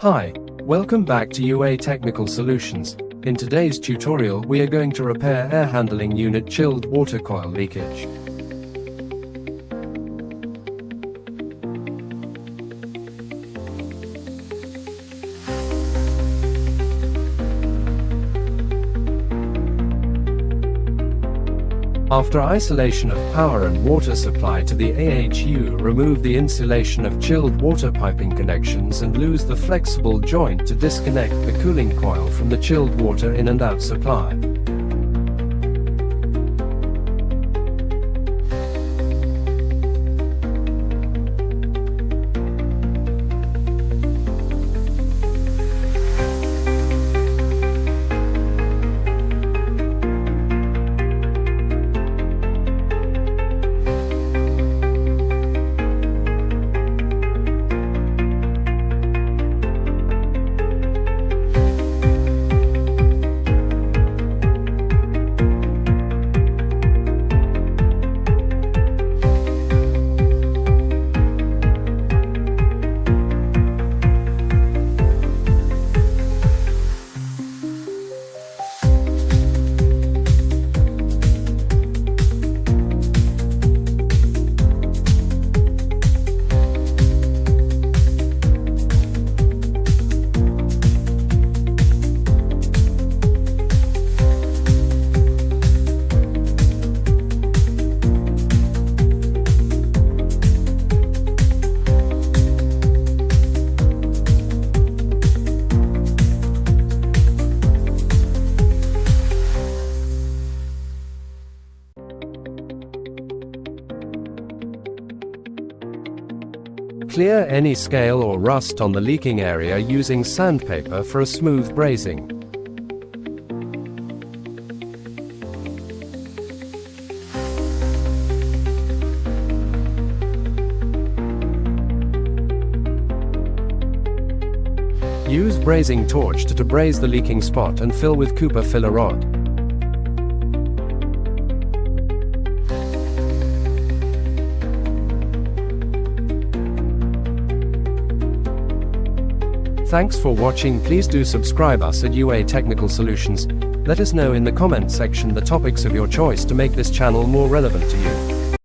Hi, welcome back to UA Technical Solutions. In today's tutorial we are going to repair air handling unit chilled water coil leakage. After isolation of power and water supply to the AHU, remove the insulation of chilled water piping connections and lose the flexible joint to disconnect the cooling coil from the chilled water in and out supply. Clear any scale or rust on the leaking area using sandpaper for a smooth brazing. Use brazing torch to braze the leaking spot and fill with Cooper filler rod. Thanks for watching. Please do subscribe us at UA Technical Solutions. Let us know in the comment section the topics of your choice to make this channel more relevant to you.